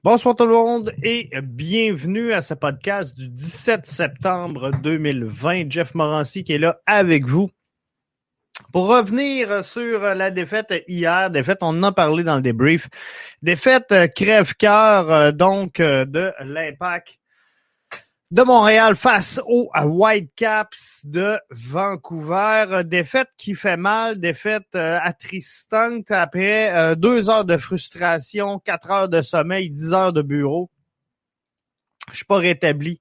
Bonsoir tout le monde et bienvenue à ce podcast du 17 septembre 2020. Jeff Morancy qui est là avec vous pour revenir sur la défaite hier. Défaite, on en a parlé dans le débrief. Défaite crève-cœur de l'Impact de Montréal face aux Whitecaps de Vancouver. Défaite qui fait mal, défaite attristante après 2 heures de frustration, 4 heures de sommeil, 10 heures de bureau. Je suis pas rétabli.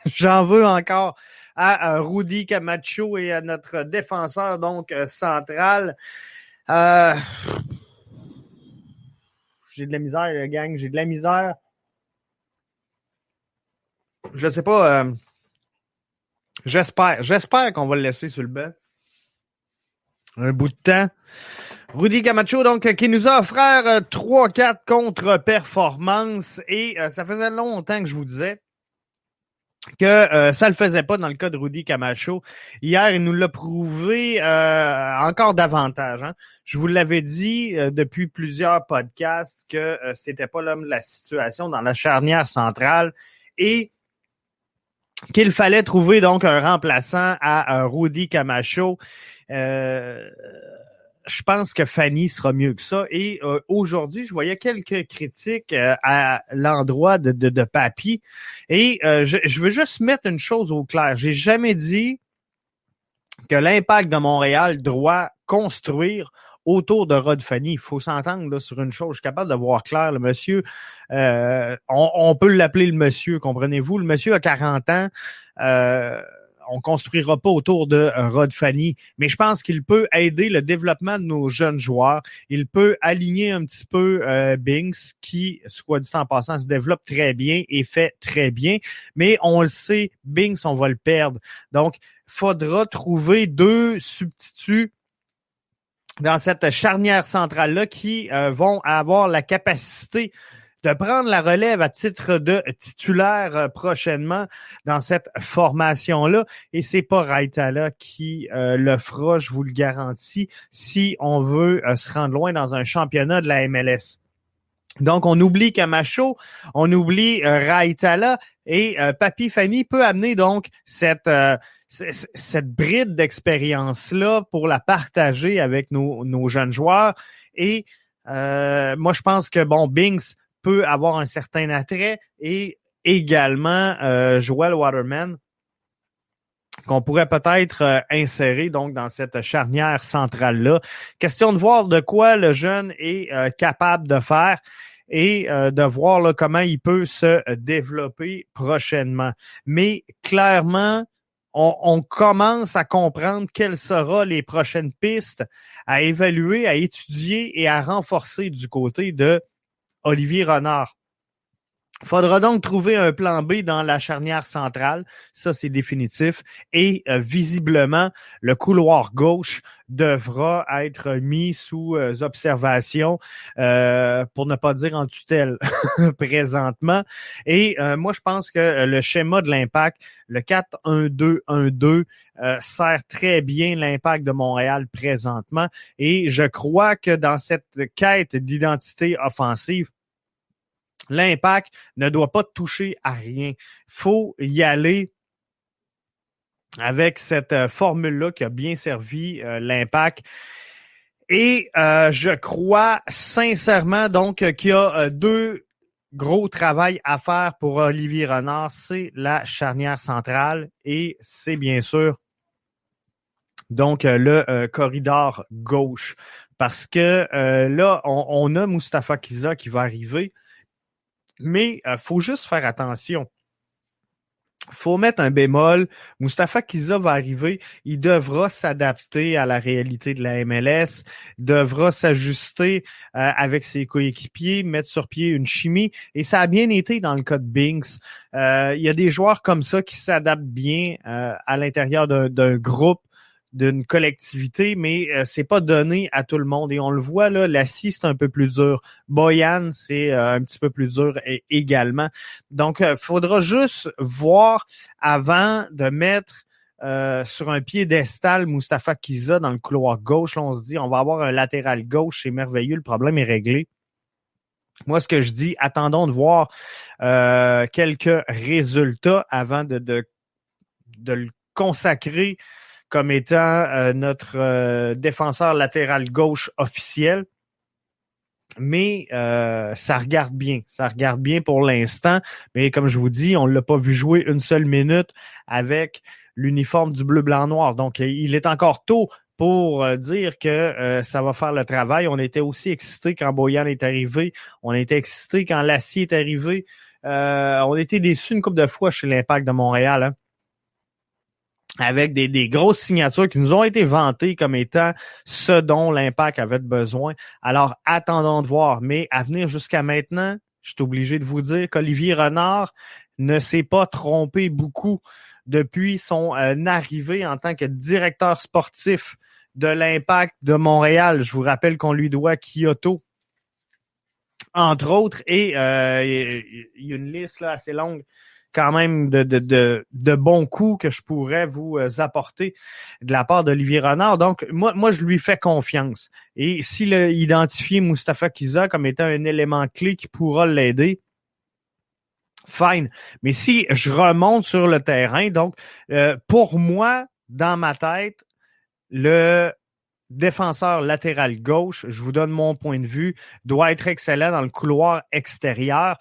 J'en veux encore à Rudy Camacho et à notre défenseur central. J'ai de la misère, gang. J'ai de la misère. Je sais pas. J'espère qu'on va le laisser sur le banc un bout de temps. Rudy Camacho, qui nous a offert 3-4 contre-performances et ça faisait longtemps que je vous disais que ça le faisait pas dans le cas de Rudy Camacho. Hier, il nous l'a prouvé encore davantage. Hein. Je vous l'avais dit depuis plusieurs podcasts que c'était pas l'homme de la situation dans la charnière centrale et qu'il fallait trouver donc un remplaçant à Rudy Camacho. Je pense que Fanny sera mieux que ça. Et aujourd'hui, je voyais quelques critiques à l'endroit de Papi. Et je veux juste mettre une chose au clair. J'ai jamais dit que l'Impact de Montréal doit construire autour de Rod Fanny. Il faut s'entendre là, sur une chose. Je suis capable de voir clair. Le monsieur, on peut l'appeler le monsieur, comprenez-vous? Le monsieur a 40 ans. On construira pas autour de Rod Fanny, mais je pense qu'il peut aider le développement de nos jeunes joueurs. Il peut aligner un petit peu Binks, qui, soit dit en passant, se développe très bien et fait très bien. Mais on le sait, Binks, on va le perdre. Donc, faudra trouver 2 substituts dans cette charnière centrale-là qui vont avoir la capacité de prendre la relève à titre de titulaire prochainement dans cette formation-là. Et c'est pas Raitala qui le fera, je vous le garantis, si on veut se rendre loin dans un championnat de la MLS. Donc, on oublie Camacho, on oublie Raitala et Papi Fanny peut amener donc cette bride d'expérience-là pour la partager avec nos jeunes joueurs. Et moi, je pense que, Binks peut avoir un certain attrait et également Joel Waterman qu'on pourrait peut-être insérer donc dans cette charnière centrale-là. Question de voir de quoi le jeune est capable de faire et de voir là, comment il peut se développer prochainement. Mais clairement, on commence à comprendre quelles seront les prochaines pistes à évaluer, à étudier et à renforcer du côté de Olivier Renard. Faudra donc trouver un plan B dans la charnière centrale, ça c'est définitif, et visiblement le couloir gauche devra être mis sous observation, pour ne pas dire en tutelle présentement. Et moi je pense que le schéma de l'Impact, le 4-1-2-1-2, sert très bien l'Impact de Montréal présentement. Et je crois que dans cette quête d'identité offensive, l'Impact ne doit pas toucher à rien. Il faut y aller avec cette formule-là qui a bien servi l'Impact. Et je crois sincèrement donc qu'il y a 2 gros travail à faire pour Olivier Renard. C'est la charnière centrale et c'est bien sûr donc le corridor gauche. Parce que là, on a Moustapha Kiza qui va arriver. Mais faut juste faire attention. Faut mettre un bémol. Moustapha Kiza va arriver. Il devra s'adapter à la réalité de la MLS, devra s'ajuster avec ses coéquipiers, mettre sur pied une chimie. Et ça a bien été dans le cas de Binks. Il y a des joueurs comme ça qui s'adaptent bien à l'intérieur d'un groupe, d'une collectivité, mais c'est pas donné à tout le monde. Et on le voit, là, Lassie, c'est un peu plus dur. Boyan, c'est un petit peu plus dur également. Donc, faudra juste voir avant de mettre sur un piédestal Moustapha Kiza dans le couloir gauche. Là, on se dit, on va avoir un latéral gauche, c'est merveilleux, le problème est réglé. Moi, ce que je dis, attendons de voir quelques résultats avant de le consacrer comme étant notre défenseur latéral gauche officiel. Mais ça regarde bien. Ça regarde bien pour l'instant. Mais comme je vous dis, on ne l'a pas vu jouer une seule minute avec l'uniforme du bleu, blanc, noir. Donc, il est encore tôt pour dire que ça va faire le travail. On était aussi excités quand Boyan est arrivé. On était excités quand Lassier est arrivé. On était déçus une couple de fois chez l'Impact de Montréal, hein, avec des grosses signatures qui nous ont été vantées comme étant ce dont l'Impact avait besoin. Alors, attendons de voir. Mais à venir jusqu'à maintenant, je suis obligé de vous dire qu'Olivier Renard ne s'est pas trompé beaucoup depuis son arrivée en tant que directeur sportif de l'Impact de Montréal. Je vous rappelle qu'on lui doit Kyoto, entre autres, et il y a une liste là, assez longue quand même de bons coups que je pourrais vous apporter de la part d'Olivier Renard. Donc, moi, je lui fais confiance. Et s'il a identifié Moustapha Kizza comme étant un élément clé qui pourra l'aider, fine. Mais si je remonte sur le terrain, donc, pour moi, dans ma tête, le défenseur latéral gauche, je vous donne mon point de vue, doit être excellent dans le couloir extérieur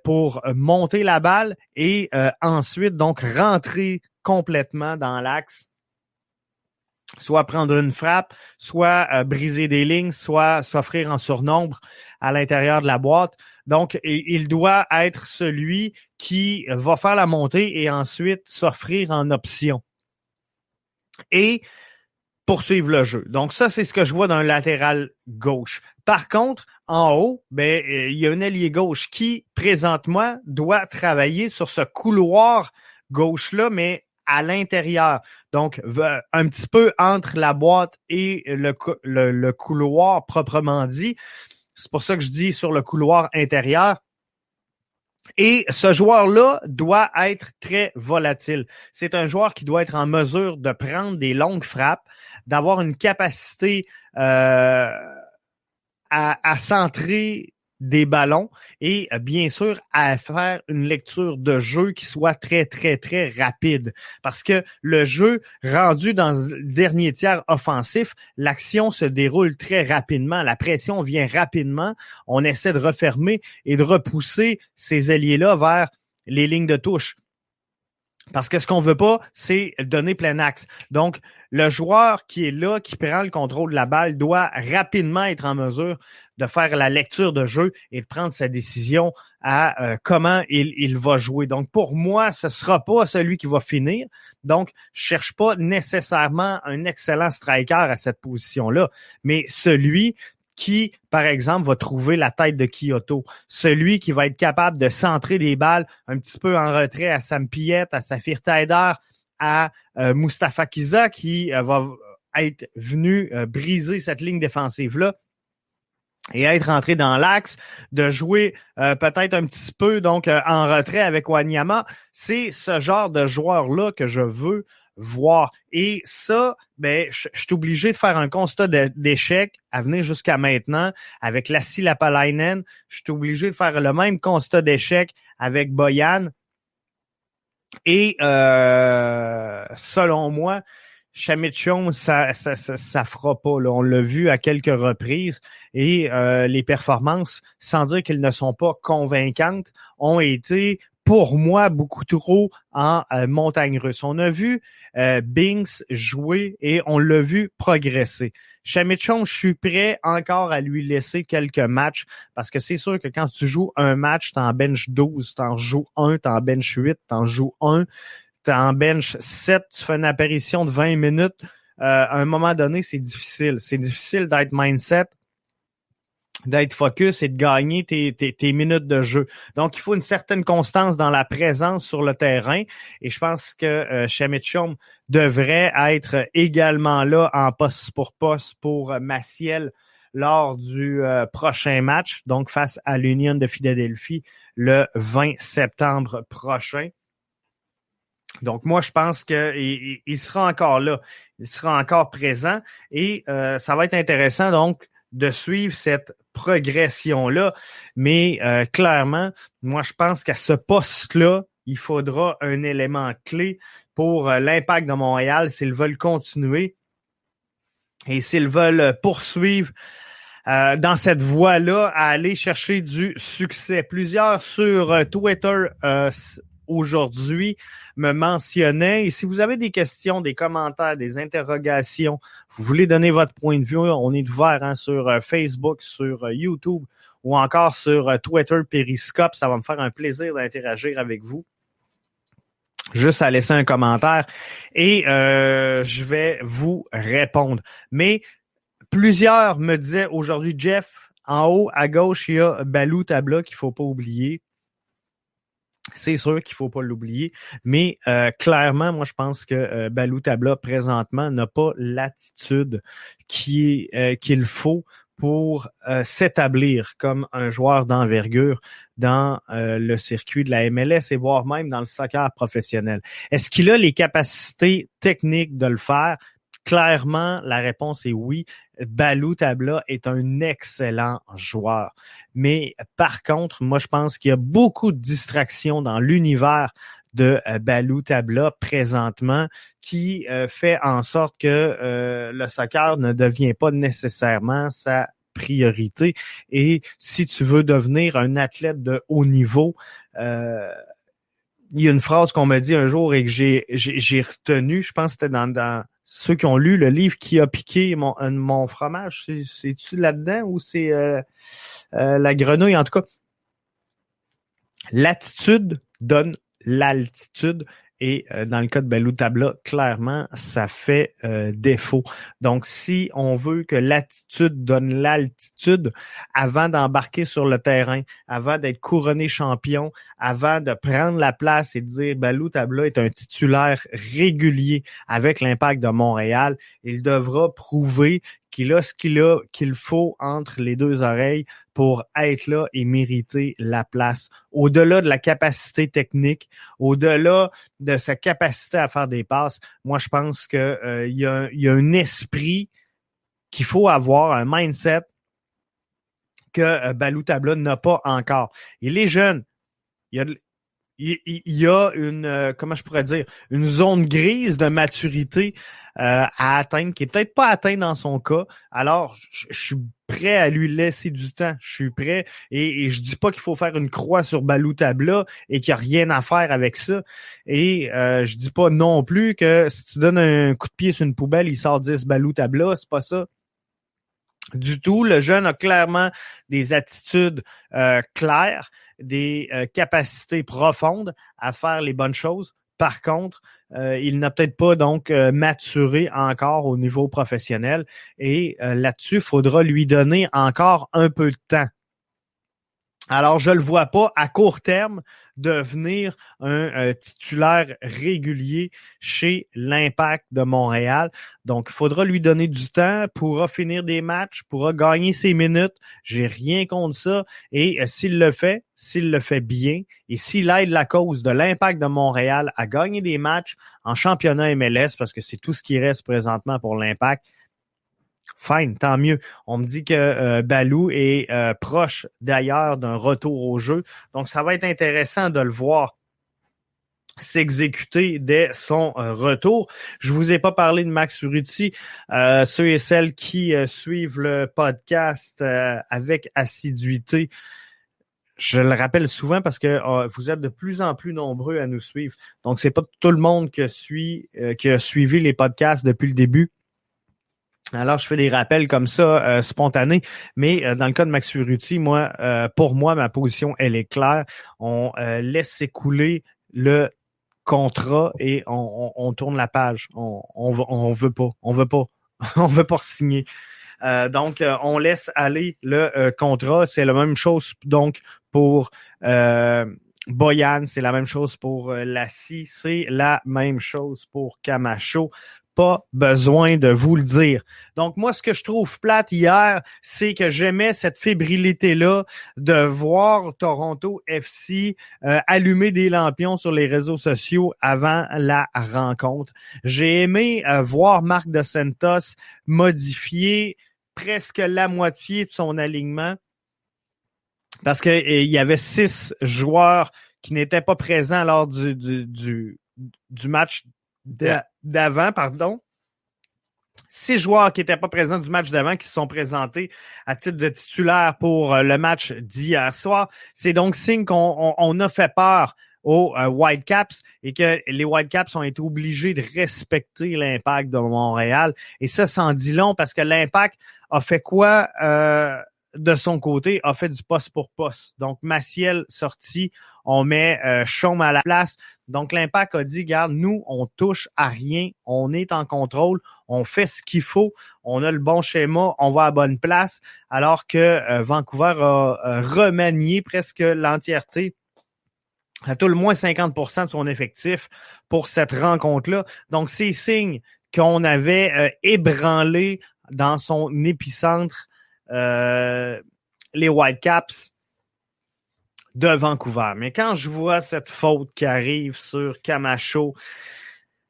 pour monter la balle et ensuite donc rentrer complètement dans l'axe, soit prendre une frappe, soit briser des lignes, soit s'offrir en surnombre à l'intérieur de la boîte. Donc, il doit être celui qui va faire la montée et ensuite s'offrir en option et poursuivre le jeu. Donc, ça, c'est ce que je vois d'un latéral gauche. Par contre, en haut, il y a un ailier gauche qui, présentement, doit travailler sur ce couloir gauche-là, mais à l'intérieur. Donc, un petit peu entre la boîte et le couloir proprement dit. C'est pour ça que je dis sur le couloir intérieur. Et ce joueur-là doit être très volatile. C'est un joueur qui doit être en mesure de prendre des longues frappes, d'avoir une capacité à centrer des ballons et bien sûr à faire une lecture de jeu qui soit très, très, très rapide. Parce que le jeu rendu dans le dernier tiers offensif, l'action se déroule très rapidement. La pression vient rapidement. On essaie de refermer et de repousser ces ailiers-là vers les lignes de touche. Parce que ce qu'on veut pas, c'est donner plein axe. Donc, le joueur qui est là, qui prend le contrôle de la balle, doit rapidement être en mesure de faire la lecture de jeu et de prendre sa décision à comment il va jouer. Donc, pour moi, ce sera pas celui qui va finir. Donc, je cherche pas nécessairement un excellent striker à cette position-là, mais celui qui, par exemple, va trouver la tête de Kyoto. Celui qui va être capable de centrer des balles un petit peu en retrait à Sam Piette, à Safir Taider, à Moustapha Kizza, qui va être venu briser cette ligne défensive-là et être entré dans l'axe, de jouer peut-être un petit peu donc en retrait avec Wanyama. C'est ce genre de joueur-là que je veux voir. Et ça, je suis obligé de faire un constat d'échec à venir jusqu'à maintenant avec Lassi Lapalainen. Je suis obligé de faire le même constat d'échec avec Boyan. Et selon moi, Chamichon, ça fera pas. Là. On l'a vu à quelques reprises et les performances, sans dire qu'elles ne sont pas convaincantes, ont été pour moi beaucoup trop en montagne russe. On a vu Binks jouer et on l'a vu progresser. Chamichon, je suis prêt encore à lui laisser quelques matchs parce que c'est sûr que quand tu joues un match, t'en bench 12, t'en joues un, t'en bench 8, t'en joues un, t'en bench 7, tu fais une apparition de 20 minutes. À un moment donné, c'est difficile. C'est difficile d'être mindset, d'être focus et de gagner tes minutes de jeu. Donc, il faut une certaine constance dans la présence sur le terrain et je pense que Chamichon devrait être également là en poste pour Maciel lors du prochain match, donc face à l'Union de Philadelphie le 20 septembre prochain. Donc, moi, je pense qu'il sera encore là. Il sera encore présent et ça va être intéressant, donc, de suivre cette progression-là. Mais clairement, moi, je pense qu'à ce poste-là, il faudra un élément clé pour l'Impact de Montréal s'ils veulent continuer et s'ils veulent poursuivre dans cette voie-là à aller chercher du succès. Plusieurs sur Twitter aujourd'hui me mentionnaient, et si vous avez des questions, des commentaires, des interrogations, vous voulez donner votre point de vue, on est ouvert sur Facebook, sur YouTube ou encore sur Twitter, Periscope. Ça va me faire un plaisir d'interagir avec vous. Juste à laisser un commentaire et je vais vous répondre. Mais plusieurs me disaient aujourd'hui, Jeff, en haut à gauche, il y a Balou Tabla qu'il ne faut pas oublier. C'est sûr qu'il ne faut pas l'oublier, mais clairement, moi, je pense que Balou Tabla, présentement, n'a pas l'attitude qu'il faut pour s'établir comme un joueur d'envergure dans le circuit de la MLS et voire même dans le soccer professionnel. Est-ce qu'il a les capacités techniques de le faire? Clairement, la réponse est oui. Balou Tabla est un excellent joueur. Mais par contre, moi, je pense qu'il y a beaucoup de distractions dans l'univers de Balou Tabla présentement qui fait en sorte que le soccer ne devient pas nécessairement sa priorité. Et si tu veux devenir un athlète de haut niveau, il y a une phrase qu'on m'a dit un jour et que j'ai retenue, je pense que c'était dans ceux qui ont lu le livre Qui a piqué mon fromage. C'est-tu là-dedans ou c'est la grenouille? En tout cas, l'attitude donne l'altitude. Et dans le cas de Balou Tabla, clairement, ça fait défaut. Donc, si on veut que l'attitude donne l'altitude, avant d'embarquer sur le terrain, avant d'être couronné champion, avant de prendre la place et de dire Balou Tabla est un titulaire régulier avec l'Impact de Montréal, il devra prouver qu'il a ce qu'il faut entre les deux oreilles pour être là et mériter la place. Au-delà de la capacité technique, au-delà de sa capacité à faire des passes, moi je pense que il y a un esprit qu'il faut avoir, un mindset que Balou Tabla n'a pas encore. Il est jeune. Il y a une, comment je pourrais dire, une zone grise de maturité à atteindre, qui est peut-être pas atteinte dans son cas. Alors, je suis prêt à lui laisser du temps. Je suis prêt et je dis pas qu'il faut faire une croix sur Balou Tabla et qu'il n'y a rien à faire avec ça. Et je dis pas non plus que si tu donnes un coup de pied sur une poubelle, il sort 10 Balou Tabla. C'est pas ça du tout. Le jeune a clairement des attitudes claires, des capacités profondes à faire les bonnes choses. Par contre, il n'a peut-être pas donc maturé encore au niveau professionnel et là-dessus, il faudra lui donner encore un peu de temps. Alors, je le vois pas à court terme devenir un titulaire régulier chez l'Impact de Montréal. Donc, il faudra lui donner du temps, pourra finir des matchs, pourra gagner ses minutes. J'ai rien contre ça. Et s'il le fait bien, et s'il aide la cause de l'Impact de Montréal à gagner des matchs en championnat MLS, parce que c'est tout ce qui reste présentement pour l'Impact, fine, tant mieux. On me dit que Balou est proche d'ailleurs d'un retour au jeu. Donc, ça va être intéressant de le voir s'exécuter dès son retour. Je vous ai pas parlé de Max Urruti. Ceux et celles qui suivent le podcast avec assiduité, je le rappelle souvent parce que vous êtes de plus en plus nombreux à nous suivre. Donc, c'est pas tout le monde qui a suivi les podcasts depuis le début. Alors, je fais des rappels comme ça, spontanés, mais dans le cas de Max Urruti, moi, pour moi, ma position, elle est claire. On laisse s'écouler le contrat et on tourne la page. On veut pas, on veut pas signer. Donc, on laisse aller le contrat. C'est la même chose donc pour Boyan, c'est la même chose pour Lassie, c'est la même chose pour Camacho. Pas besoin de vous le dire. Donc, moi, ce que je trouve plate hier, c'est que j'aimais cette fébrilité-là de voir Toronto FC allumer des lampions sur les réseaux sociaux avant la rencontre. J'ai aimé voir Marc Dos Santos modifier presque la moitié de son alignement parce que il y avait 6 joueurs qui n'étaient pas présents lors du match d'avant, pardon. 6 joueurs qui n'étaient pas présents du match d'avant qui se sont présentés à titre de titulaire pour le match d'hier soir. C'est donc signe qu'on a fait peur aux Whitecaps et que les Whitecaps ont été obligés de respecter l'Impact de Montréal. Et ça en dit long parce que l'Impact a fait quoi de son côté? A fait du poste pour poste. Donc, Maciel sorti, on met Chaume à la place. Donc, l'Impact a dit, regarde, nous, on touche à rien, on est en contrôle, on fait ce qu'il faut, on a le bon schéma, on va à bonne place, alors que Vancouver a remanié presque l'entièreté, à tout le moins 50% de son effectif pour cette rencontre-là. Donc, c'est signe qu'on avait ébranlé dans son épicentre les Whitecaps de Vancouver. Mais quand je vois cette faute qui arrive sur Camacho,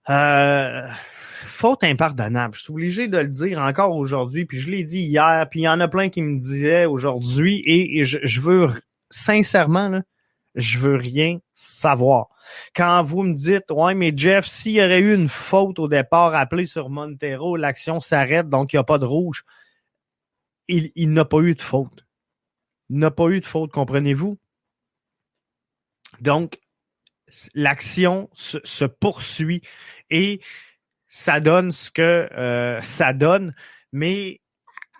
faute impardonnable. Je suis obligé de le dire encore aujourd'hui, puis je l'ai dit hier, puis il y en a plein qui me disaient aujourd'hui, et je veux sincèrement, là, je veux rien savoir. Quand vous me dites, ouais, mais Jeff, s'il y aurait eu une faute au départ appelée sur Montero, l'action s'arrête, donc il n'y a pas de rouge. Il n'a pas eu de faute. Il n'a pas eu de faute, comprenez-vous? Donc, l'action se poursuit et ça donne ce que ça donne, mais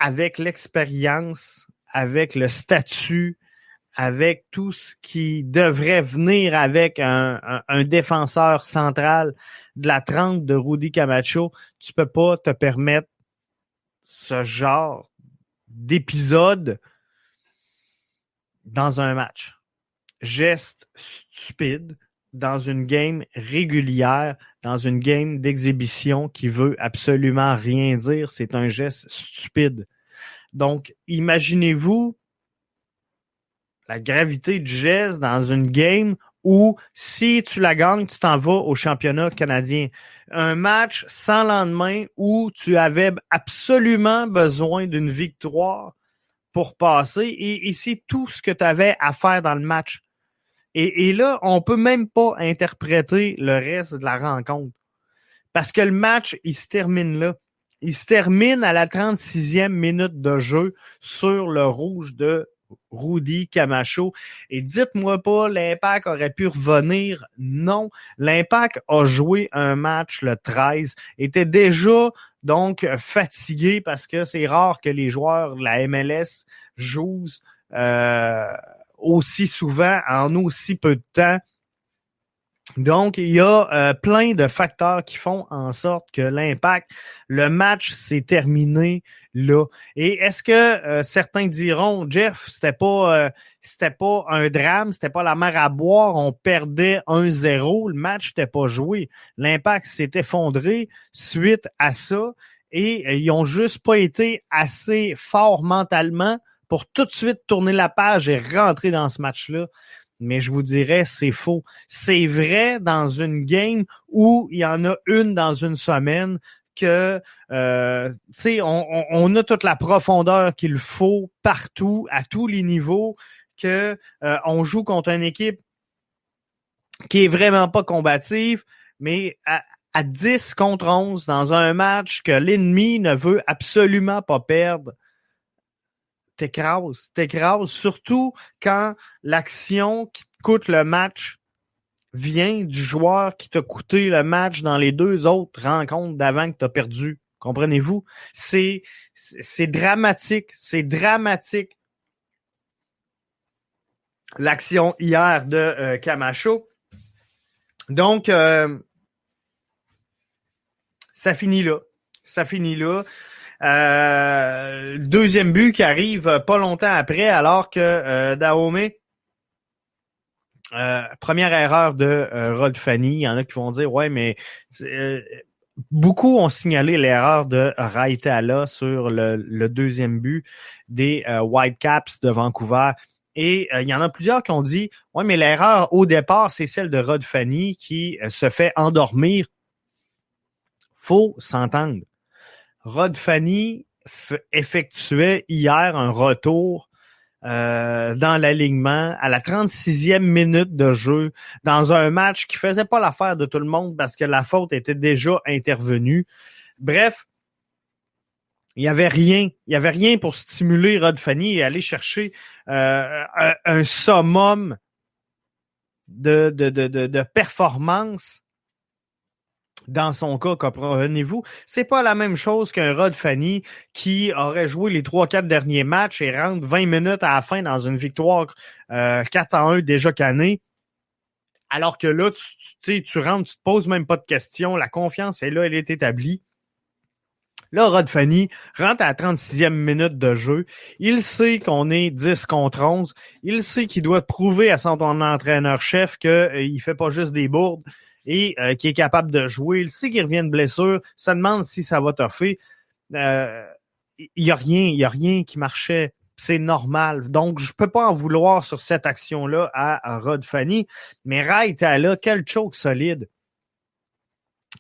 avec l'expérience, avec le statut, avec tout ce qui devrait venir avec un défenseur central de la trempe de Rudy Camacho, tu peux pas te permettre ce genre d'épisode dans un match. Geste stupide dans une game régulière, dans une game d'exhibition qui veut absolument rien dire. C'est un geste stupide. Donc, imaginez-vous la gravité du geste dans une game où, si tu la gagnes, tu t'en vas au championnat canadien. Un match sans lendemain où tu avais absolument besoin d'une victoire pour passer et c'est tout ce que tu avais à faire dans le match. Et là, on peut même pas interpréter le reste de la rencontre. Parce que le match, il se termine là. Il se termine à la 36e minute de jeu sur le rouge de Rudy Camacho. Et dites-moi pas, l'Impact aurait pu revenir. Non, l'Impact a joué un match le 13, était déjà donc fatigué parce que c'est rare que les joueurs de la MLS jouent aussi souvent en aussi peu de temps. Donc, il y a plein de facteurs qui font en sorte que l'Impact, le match s'est terminé là. Et est-ce que certains diront, Jeff, c'était pas un drame, c'était pas la mer à boire, on perdait 1-0, le match n'était pas joué. L'Impact s'est effondré suite à ça et ils ont juste pas été assez forts mentalement pour tout de suite tourner la page et rentrer dans ce match-là. Mais je vous dirais, c'est faux. C'est vrai dans une game où il y en a une dans une semaine que, tu sais, on a toute la profondeur qu'il faut partout, à tous les niveaux, que on joue contre une équipe qui est vraiment pas combative, mais à 10 contre 11 dans un match que l'ennemi ne veut absolument pas perdre. T'écrases, surtout quand l'action qui te coûte le match vient du joueur qui t'a coûté le match dans les 2 autres rencontres d'avant que t'as perdu. Comprenez-vous? C'est dramatique, l'action hier de Camacho. Donc, ça finit là. Deuxième but qui arrive pas longtemps après, alors que Dahomey, première erreur de Rod Fanny. Il y en a qui vont dire, ouais, mais beaucoup ont signalé l'erreur de Raitala sur le deuxième but des Whitecaps de Vancouver. Et il y en a plusieurs qui ont dit, ouais, mais l'erreur au départ, c'est celle de Rod Fanny qui se fait endormir. Faut s'entendre. Rod Fanny effectuait hier un retour dans l'alignement à la 36e minute de jeu dans un match qui faisait pas l'affaire de tout le monde parce que la faute était déjà intervenue. Bref, il y avait rien pour stimuler Rod Fanny et aller chercher un summum de performance. Dans son cas, comprenez-vous, c'est pas la même chose qu'un Rod Fanny qui aurait joué les 3-4 derniers matchs et rentre 20 minutes à la fin dans une victoire 4-1 déjà cannée. Alors que là, tu rentres, tu te poses même pas de questions, la confiance est là, elle est établie. Là, Rod Fanny rentre à la 36e minute de jeu. Il sait qu'on est 10 contre 11. Il sait qu'il doit prouver à son entraîneur-chef qu'il fait pas juste des bourdes et qui est capable de jouer. Il sait qu'il revient de blessure, se demande si ça va toffer. Il y a rien qui marchait. C'est normal. Donc, je peux pas en vouloir sur cette action-là à Rod Fanny. Mais Raitala, quel choke solide.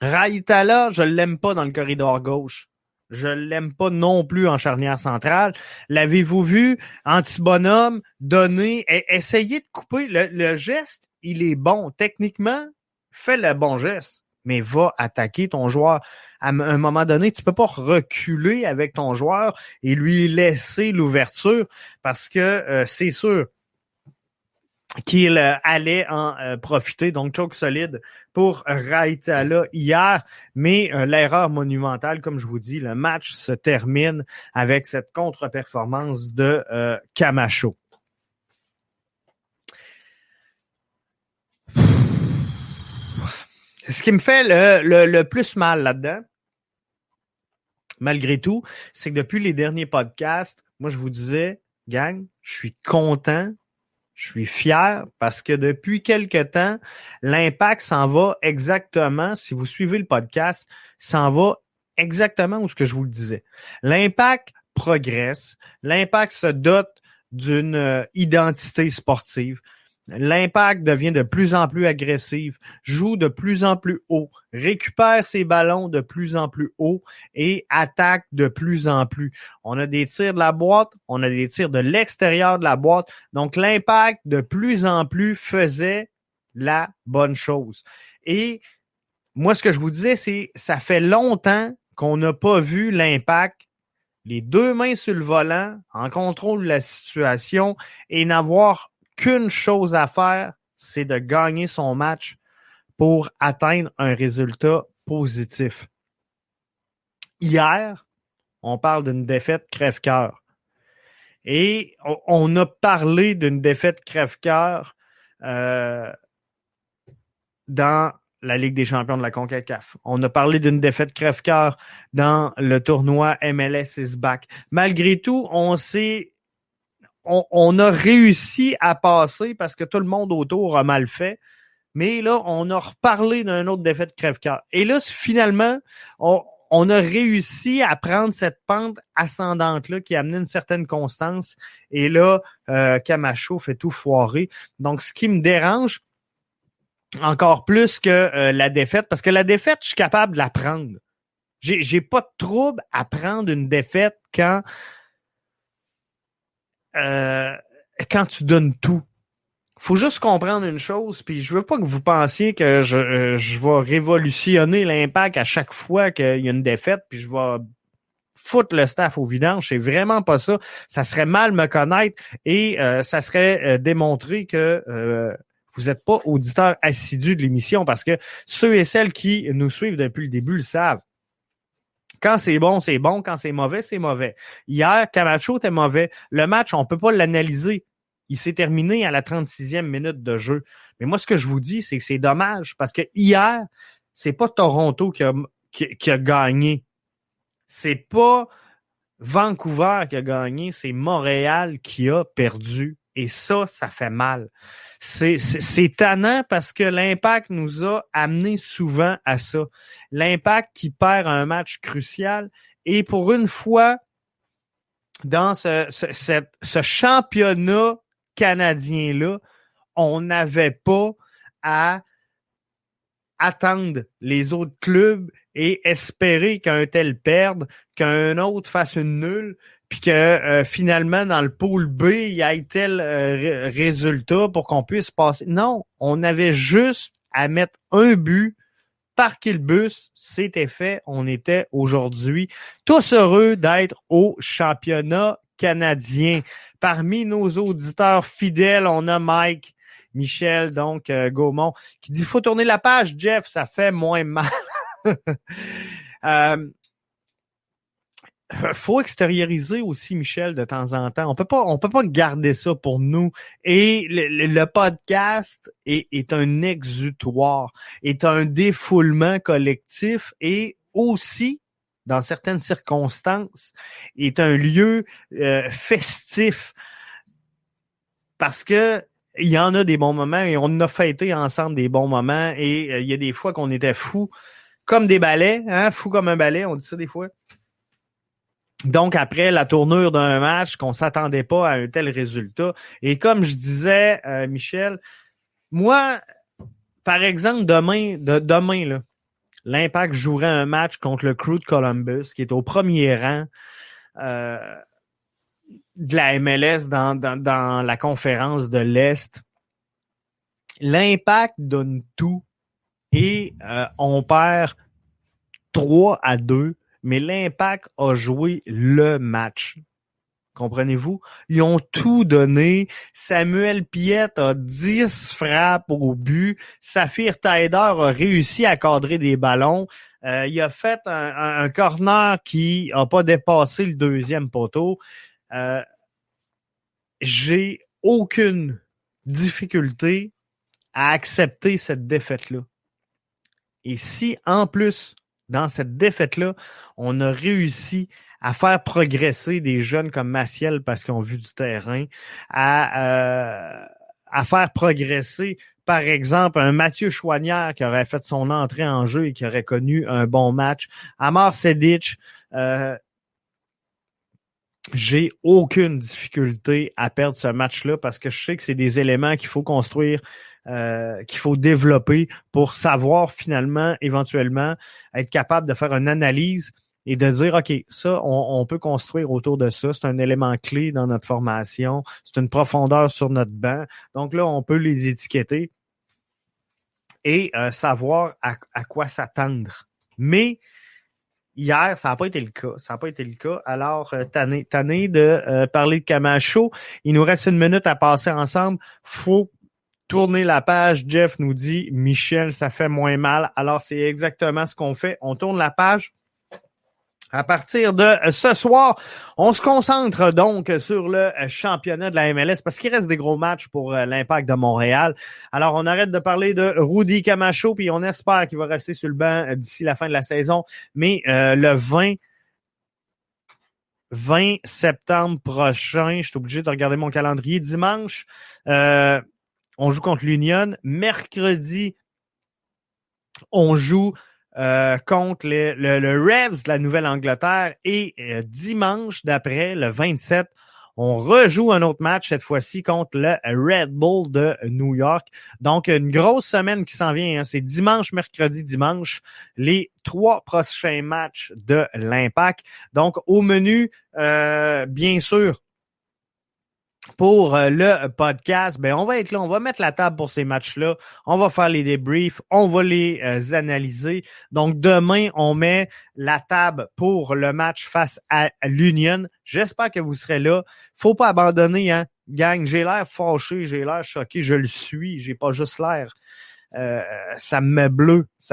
Raitala, je l'aime pas dans le corridor gauche. Je l'aime pas non plus en charnière centrale. L'avez-vous vu? Anti-bonhomme, donner, essayez de couper. Le geste, il est bon. Techniquement, fais le bon geste, mais va attaquer ton joueur. À un moment donné, tu peux pas reculer avec ton joueur et lui laisser l'ouverture parce que c'est sûr qu'il allait en profiter. Donc, choke solide pour Raitala hier. Mais l'erreur monumentale, comme je vous dis, le match se termine avec cette contre-performance de Camacho. Ce qui me fait le plus mal là-dedans, malgré tout, c'est que depuis les derniers podcasts, moi, je vous disais, gang, je suis content, je suis fier parce que depuis quelque temps, l'Impact s'en va exactement, si vous suivez le podcast, s'en va exactement où ce que je vous le disais. L'Impact progresse, l'Impact se dote d'une identité sportive. L'Impact devient de plus en plus agressif, joue de plus en plus haut, récupère ses ballons de plus en plus haut et attaque de plus en plus. On a des tirs de la boîte, on a des tirs de l'extérieur de la boîte. Donc, l'Impact de plus en plus faisait la bonne chose. Et moi, ce que je vous disais, c'est ça fait longtemps qu'on n'a pas vu l'Impact les deux mains sur le volant, en contrôle de la situation et n'avoir qu'une chose à faire, c'est de gagner son match pour atteindre un résultat positif. Hier, on parle d'une défaite crève-cœur. Et on a parlé d'une défaite crève-cœur dans la Ligue des champions de la CONCACAF. On a parlé d'une défaite crève-cœur dans le tournoi MLS is back. Malgré tout, on a réussi à passer parce que tout le monde autour a mal fait. Mais là, on a reparlé d'une autre défaite crève-cœur. Et là, finalement, on a réussi à prendre cette pente ascendante-là qui a amené une certaine constance. Et là, Camacho fait tout foirer. Donc, ce qui me dérange encore plus que la défaite, parce que la défaite, je suis capable de la prendre. J'ai pas de trouble à prendre une défaite quand tu donnes tout. Faut juste comprendre une chose, puis je veux pas que vous pensiez que je vais révolutionner l'Impact à chaque fois qu'il y a une défaite, puis je vais foutre le staff au vidange. C'est vraiment pas ça. Ça serait mal me connaître et ça serait démontrer que vous n'êtes pas auditeur assidu de l'émission parce que ceux et celles qui nous suivent depuis le début le savent. Quand c'est bon, c'est bon. Quand c'est mauvais, c'est mauvais. Hier, Camacho était mauvais. Le match, on peut pas l'analyser. Il s'est terminé à la 36e minute de jeu. Mais moi, ce que je vous dis, c'est que c'est dommage parce que hier, c'est pas Toronto qui a gagné. C'est pas Vancouver qui a gagné, c'est Montréal qui a perdu. Et ça fait mal. C'est tannant parce que l'Impact nous a amené souvent à ça. L'Impact qui perd un match crucial et pour une fois, dans ce championnat canadien-là, on n'avait pas à attendre les autres clubs et espérer qu'un tel perde, qu'un autre fasse une nulle, puis que finalement, dans le pool B, il y ait tel résultat pour qu'on puisse passer. Non, on avait juste à mettre un but, parquer le bus, c'était fait. On était aujourd'hui tous heureux d'être au championnat canadien. Parmi nos auditeurs fidèles, on a Mike, Michel, donc Gaumont, qui dit « Faut tourner la page, Jeff, ça fait moins mal. » Faut extérioriser aussi, Michel, de temps en temps. On peut pas garder ça pour nous. Et le podcast est un exutoire, est un défoulement collectif et aussi, dans certaines circonstances, est un lieu festif. Parce que il y en a des bons moments et on a fêté ensemble des bons moments et il y a des fois qu'on était fous comme des balais, hein, fous comme un balai, on dit ça des fois. Donc, après la tournure d'un match, qu'on s'attendait pas à un tel résultat. Et comme je disais, Michel, moi, par exemple, demain, là, l'Impact jouerait un match contre le Crew de Columbus, qui est au premier rang de la MLS dans la conférence de l'Est. L'Impact donne tout et on perd 3-2. Mais l'Impact a joué le match. Comprenez-vous? Ils ont tout donné. Samuel Piette a 10 frappes au but. Saphir Taider a réussi à cadrer des ballons. Il a fait un corner qui n'a pas dépassé le deuxième poteau. J'ai aucune difficulté à accepter cette défaite-là. Et si, en plus, dans cette défaite-là, on a réussi à faire progresser des jeunes comme Maciel parce qu'ils ont vu du terrain, à faire progresser, par exemple, un Mathieu Chouanière qui aurait fait son entrée en jeu et qui aurait connu un bon match. Amar Sedic, j'ai aucune difficulté à perdre ce match-là parce que je sais que c'est des éléments qu'il faut construire, qu'il faut développer pour savoir finalement, éventuellement, être capable de faire une analyse et de dire, OK, ça, on peut construire autour de ça. C'est un élément clé dans notre formation. C'est une profondeur sur notre banc. Donc là, on peut les étiqueter et savoir à quoi s'attendre. Mais hier, ça n'a pas été le cas. Ça n'a pas été le cas. Alors, tanné de parler de Camacho. Il nous reste 1 minute à passer ensemble. Faut tourner la page. Jeff nous dit, Michel, ça fait moins mal. Alors, c'est exactement ce qu'on fait. On tourne la page. À partir de ce soir, on se concentre donc sur le championnat de la MLS parce qu'il reste des gros matchs pour l'Impact de Montréal. Alors, on arrête de parler de Rudy Camacho puis on espère qu'il va rester sur le banc d'ici la fin de la saison. Mais le 20 septembre prochain, je suis obligé de regarder mon calendrier, dimanche, on joue contre l'Union. Mercredi, on joue contre le Revs de la Nouvelle-Angleterre et dimanche d'après, le 27, on rejoue un autre match, cette fois-ci contre le Red Bull de New York. Donc, une grosse semaine qui s'en vient. Hein. C'est dimanche, mercredi, dimanche, les 3 prochains matchs de l'Impact. Donc, au menu, bien sûr, pour le podcast, ben on va être là, on va mettre la table pour ces matchs-là, on va faire les débriefs, on va les analyser. Donc demain, on met la table pour le match face à l'Union. J'espère que vous serez là. Faut pas abandonner, hein, gang. J'ai l'air fâché, j'ai l'air choqué, je le suis, j'ai pas juste l'air. Ça me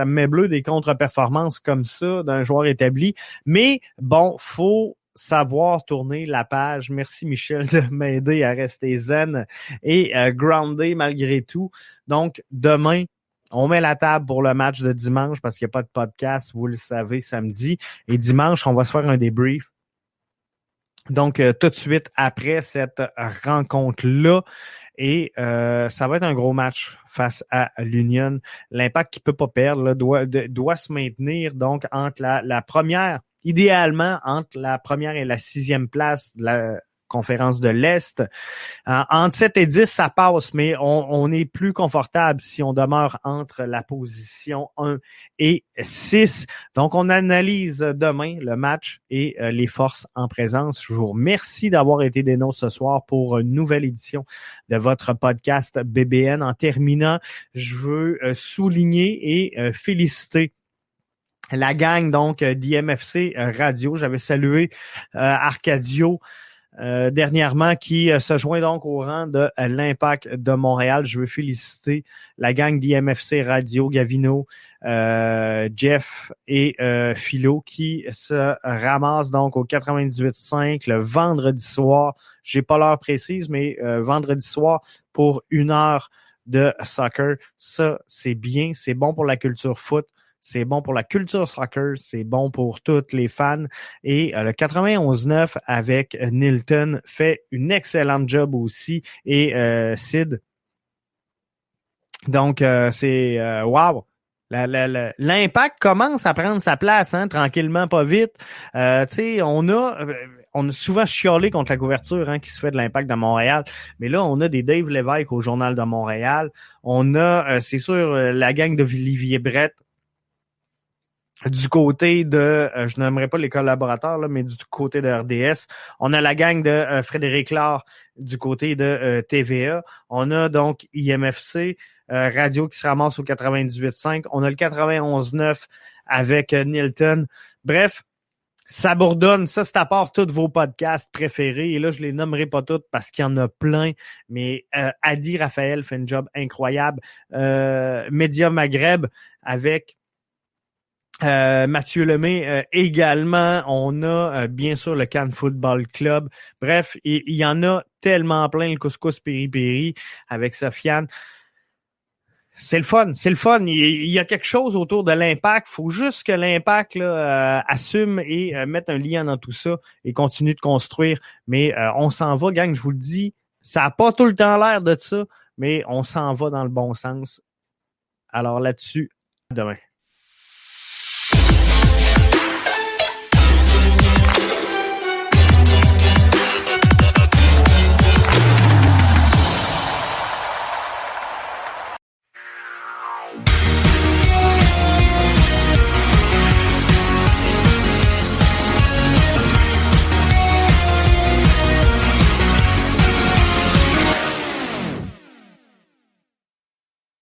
met bleu des contre-performances comme ça d'un joueur établi. Mais bon, faut savoir tourner la page. Merci Michel de m'aider à rester zen et groundé malgré tout. Donc, demain, on met la table pour le match de dimanche parce qu'il n'y a pas de podcast, vous le savez, samedi. Et dimanche, on va se faire un débrief. Donc, tout de suite après cette rencontre-là. Et ça va être un gros match face à l'Union. L'Impact qui peut pas perdre là, doit se maintenir donc entre la première, idéalement entre la première et la 6e place conférence de l'Est. Entre 7 et 10, ça passe, mais on est plus confortable si on demeure entre la position 1 et 6. Donc, on analyse demain le match et les forces en présence. Je vous remercie d'avoir été des nôtres ce soir pour une nouvelle édition de votre podcast BBN. En terminant, je veux souligner et féliciter la gang donc d'IMFC Radio. J'avais salué Arcadio dernièrement qui se joint donc au rang de l'Impact de Montréal. Je veux féliciter la gang d'IMFC Radio, Gavino, Jeff et Philo qui se ramassent donc au 98.5 le vendredi soir. J'ai pas l'heure précise, mais vendredi soir pour 1 heure de soccer. Ça, c'est bien. C'est bon pour la culture foot. C'est bon pour la culture soccer, c'est bon pour tous les fans. Et le 91.9 avec Nilton fait une excellente job aussi. Et Sid. Donc, c'est wow! L'impact commence à prendre sa place, hein, tranquillement, pas vite. Tu sais, on a souvent chiolé contre la couverture qui se fait de l'Impact de Montréal. Mais là, on a des Dave Lévesque au Journal de Montréal. On a, c'est sûr, la gang de Olivier Brett. Du côté de, je n'aimerais pas les collaborateurs, là, mais du côté de RDS, on a la gang de Frédéric Laure du côté de TVA. On a donc IMFC Radio qui se ramasse au 98.5. On a le 91.9 avec Nilton. Bref, ça bourdonne. Ça, c'est à part tous vos podcasts préférés. Et là, je les nommerai pas tous parce qu'il y en a plein. Mais Adi Raphaël fait un job incroyable. Média Maghreb avec Mathieu Lemay également. On a bien sûr le Cannes Football Club. Bref, il y en a tellement plein, le couscous piri-piri avec Sofiane. C'est le fun, c'est le fun. Il y a quelque chose autour de l'Impact. Faut juste que l'Impact là, assume et mette un lien dans tout ça et continue de construire. Mais on s'en va, gang, je vous le dis. Ça n'a pas tout le temps l'air de ça, mais on s'en va dans le bon sens. Alors là-dessus, à demain.